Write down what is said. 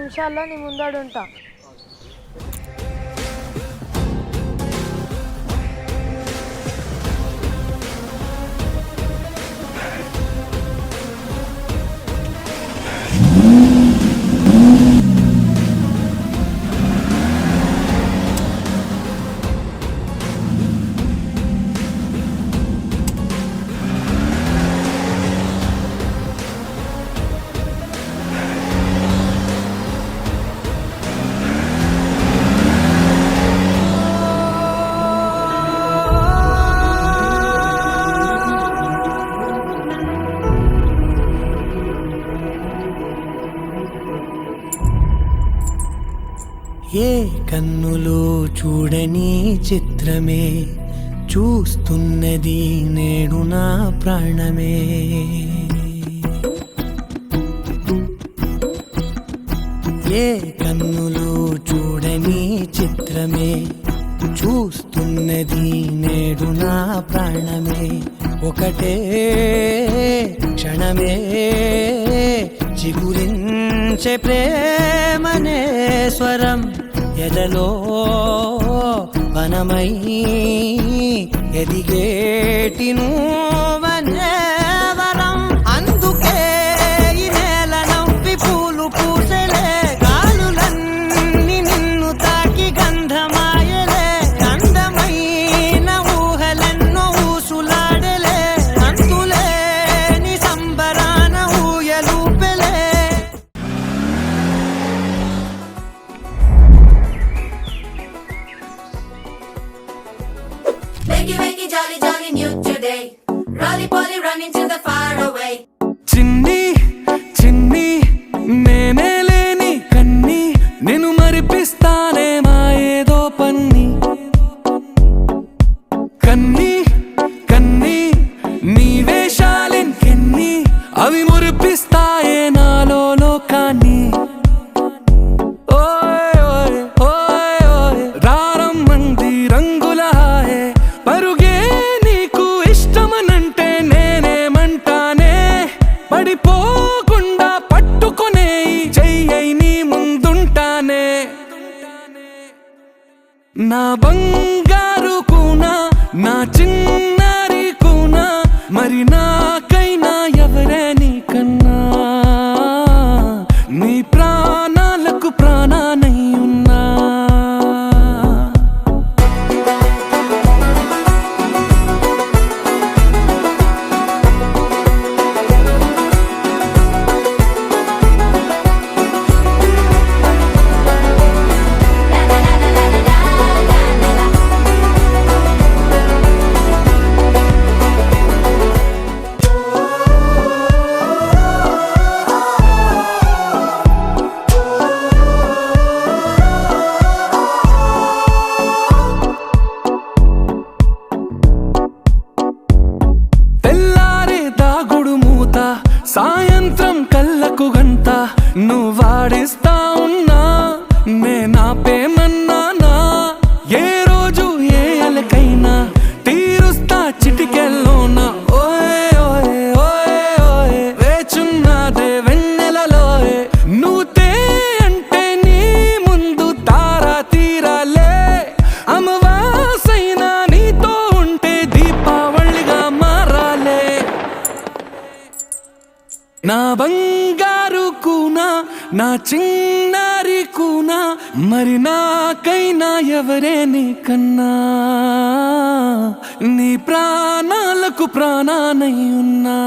నిమిషాల్లో నీ ముందడుంటా. ఏ కన్నులో చూడని చిత్రమే చూస్తున్నది నేడు నా ప్రాణమే. ఏ కన్నులో చూడని చిత్రమే చూస్తున్నది నేడు నా ప్రాణమే. ఒకటే క్షణమే చిగురించే ప్రేమనే స్వరం ఎదలో వనమై ఎదిగేటి నువ్వనే వరం. అందుకే ఈ నేల నవ్వి పూలు పూసలే, గాలులన్నీ నిన్ను తాకి గంధమాయలే. అందమైన ఊహలెన్నో ఊసులాడలే, అంతులేని సంబరాన ఊయలూపెలే. Wakey, wakey, jolly, jolly, new today. Rolly poly, running to the far away. చిన్ని చిన్ని నేనే లేని కన్ని నేను మరిపిస్తానే మా ఏదో పన్ని. కన్ని కన్ని నీ వేషాలెంకెన్ని అవి మురిపిస్తాయే నాలో లోకాన్ని. ఓయ్ ఓయ్ ఓయ్ ఓయ్ రారమ్మంది రంగుల హాయే, పరుగే నీకు ఇష్టమనంటే నేనేమంటానే. పడిపోకుండా పట్టుకునే చెయ్యై నీ ముందుంటానే. నా బంగారు కూనా, నా చిన్నారి కూనా, మరి నాకైనా ఎవరే నీకన్నా. నీ ప్రాణాలకు ప్రాణానై ఉన్నా. తెల్లారే దాగుడు మూత, సాయంత్రం కళ్ళకు గంట, నువ్వు వాడిస్తా ఉన్నా నేనాపేమన్నానా. ఏ రోజు ఏ అలకైనా తీరుస్తా చిటికెల్లోనా. ఓయ్ ఓయ్ ఓయ్ ఓయ్ వేచున్నాదే వెన్నెలలోయే, నువ్వుతే అంటే నీ ముందు తారా తీరాలే. అమవాసైనా నీతో ఉంటే దీపావళిగా మారాలే. నా బంగారు కూనా, నా చిన్నారి కూనా, మరి నాకైనా ఎవరే నీకన్నా. నీ ప్రాణాలకు ప్రాణానై ఉన్నా.